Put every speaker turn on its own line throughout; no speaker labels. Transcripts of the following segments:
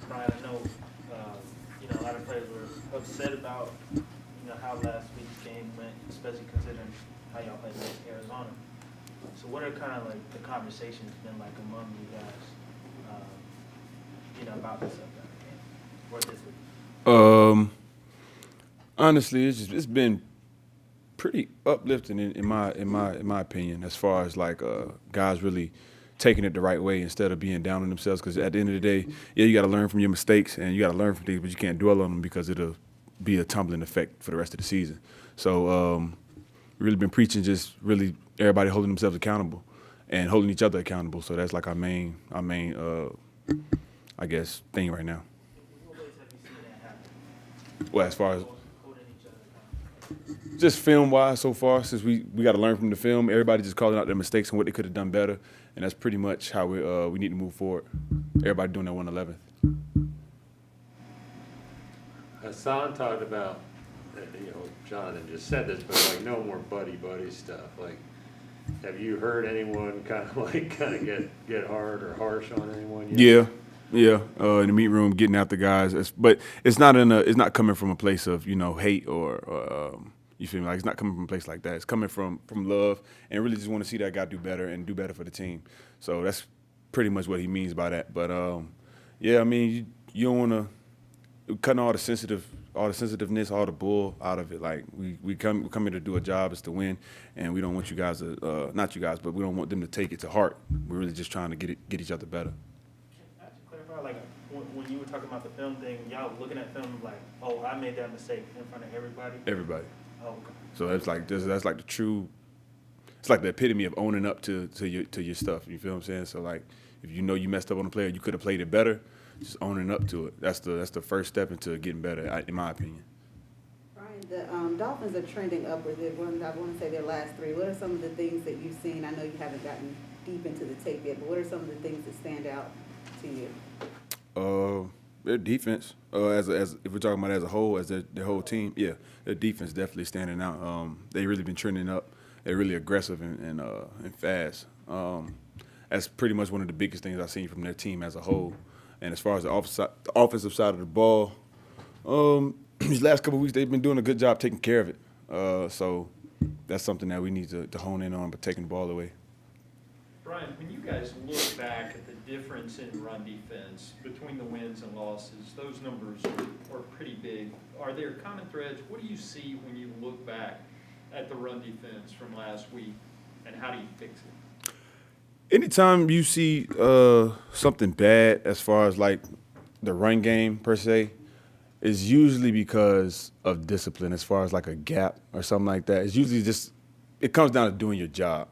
Brian, I know, a lot of players were upset about, how last week's game went, especially considering how y'all played against Arizona. So what are kind of like the conversations been like among you guys, about this upcoming game or this week?
Honestly, it's been pretty uplifting in my opinion, as far as like guys really taking it the right way instead of being down on themselves. Because at the end of the day, yeah, you got to learn from your mistakes and you got to learn from things, but you can't dwell on them because it'll be a tumbling effect for the rest of the season. So really been preaching just really everybody holding themselves accountable and holding each other accountable. So that's like our main I guess thing right now.
In what ways have you seen that happen?
Well, as far as
Holding each other accountable.
just film wise so far, since we got to learn from the film, everybody just calling out their mistakes and what they could have done better, and that's pretty much how we need to move forward. Everybody doing their 111th.
Hassan talked about, Jonathan just said this, but like no more buddy stuff. Like, have you heard anyone kind of get hard or harsh on anyone yet?
Yeah. In the meet room, getting out the guys, but it's not coming from a place of hate or you feel me? Like it's not coming from a place like that. It's coming from love and really just want to see that guy do better and do better for the team. So that's pretty much what he means by that. But yeah, I mean you don't want to cutting all the sensitiveness, all the bull out of it. Like we come here to do a job, is to win, and we don't want you guys to not you guys, but we don't want them to take it to heart. We're really just trying to get each other better.
Can I just clarify, like, when you were talking about the film thing, y'all looking at film like, oh, I made that mistake in front of everybody?
Everybody.
Oh, okay.
So that's like the true. It's like the epitome of owning up to your stuff. You feel what I'm saying? So like, if you know you messed up on a player, you could have played it better. Just owning up to it. That's the first step into getting better, in my opinion.
Brian, the Dolphins are trending upwards. I want to say their last three. What are some of the things that you've seen? I know you haven't gotten deep into the tape yet, but what are some of the things that stand out to you?
Their defense, as if we're talking about as a whole, as their whole team, yeah, their defense definitely standing out. They really been trending up. They're really aggressive and fast. That's pretty much one of the biggest things I've seen from their team as a whole. And as far as the offensive side of the ball, these last couple of weeks they've been doing a good job taking care of it. So that's something that we need to hone in on, but taking the ball away.
Brian, when you guys look back at the difference in run defense between the wins and losses, those numbers are pretty big. Are there common threads? What do you see when you look back at the run defense from last week, and how do you fix it?
Anytime you see something bad as far as like the run game per se, is usually because of discipline. As far as like a gap or something like that, it's usually just it comes down to doing your job.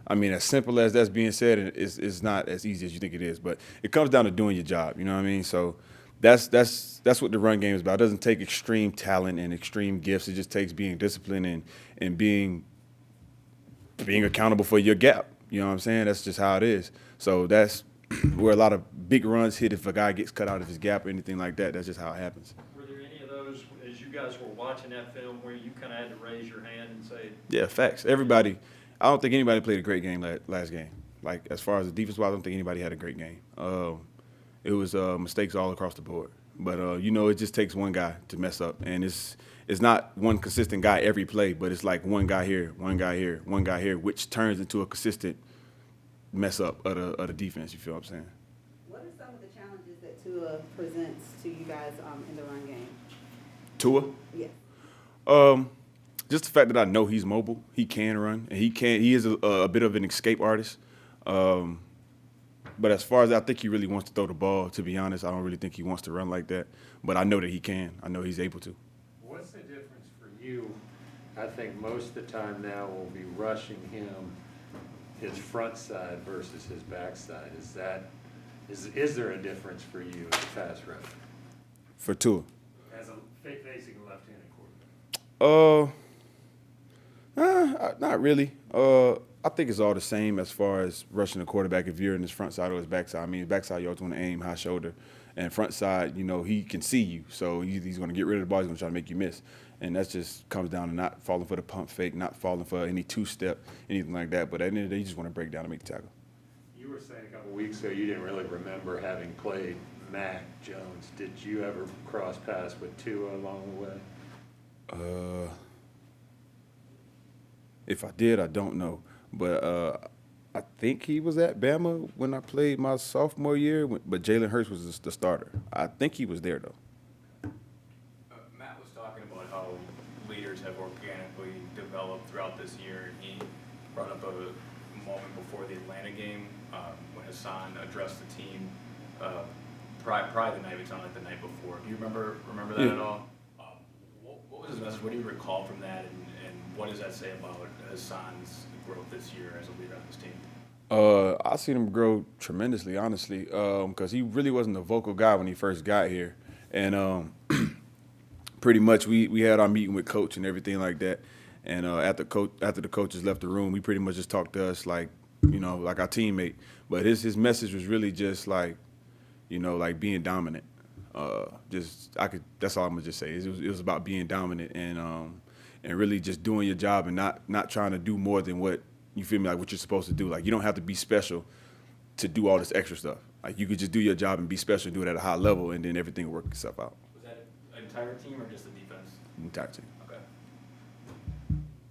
I mean, as simple as that's being said, it's not as easy as you think it is, but it comes down to doing your job. You know what I mean? So that's what the run game is about. It doesn't take extreme talent and extreme gifts. It just takes being disciplined and being accountable for your gap. You know what I'm saying? That's just how it is. So that's where a lot of big runs hit if a guy gets cut out of his gap or anything like that. That's just how it happens.
Were there any of those, as you guys were watching that film, where you kind of had to raise your hand and say,
Yeah, facts. Everybody, I don't think anybody played a great game last game. Like, as far as the defense-wise, I don't think anybody had a great game. It was mistakes all across the board. But, it just takes one guy to mess up. And it's not one consistent guy every play, but it's like one guy here, one guy here, one guy here, which turns into a consistent mess up of the defense. You feel what I'm saying?
What are some of the challenges that Tua presents to you guys in the run game?
Tua?
Yeah.
Just the fact that I know he's mobile, he can run, and he is a bit of an escape artist. But as far as I think he really wants to throw the ball, to be honest, I don't really think he wants to run like that. But I know that he can. I know he's able to.
What's the difference for you? I think most of the time now we'll be rushing him his front side versus his back side. Is there a difference for you as a pass rusher?
For Tua?
As a facing a left-handed quarterback?
Not really. I think it's all the same as far as rushing the quarterback if you're in his front side or his back side. I mean, his back side, you always want to aim high shoulder. And front side, he can see you. So he's going to get rid of the ball. He's going to try to make you miss. And that just comes down to not falling for the pump fake, not falling for any two-step, anything like that. But at the end of the day, you just want to break down and make the tackle.
You were saying a couple weeks ago you didn't really remember having played Mac Jones, did you ever cross paths with Tua along the way?
If I did, I don't know. But I think he was at Bama when I played my sophomore year, but Jalen Hurts was the starter. I think he was there, though.
Matt was talking about how leaders have organically developed throughout this year, and he brought up a moment before the Atlanta game when Hassan addressed the team, probably the night, it sounded like the night before. Do you remember that
Yeah.
at all? What was his message? What do you recall from that, and what does that say about Hassan's growth this year as a leader on this team?
I seen him grow tremendously, honestly, because he really wasn't a vocal guy when he first got here, and pretty much we had our meeting with coach and everything like that, and after the coaches left the room, we pretty much just talked to us like like our teammate, but his message was really just like like being dominant. That's all I'm gonna just say. It was about being dominant and really just doing your job and not trying to do more than what you feel me, like what you're supposed to do. Like you don't have to be special to do all this extra stuff. Like you could just do your job and be special, do it at a high level, and then everything will work itself out.
Was that an entire team or just the defense?
Entire team.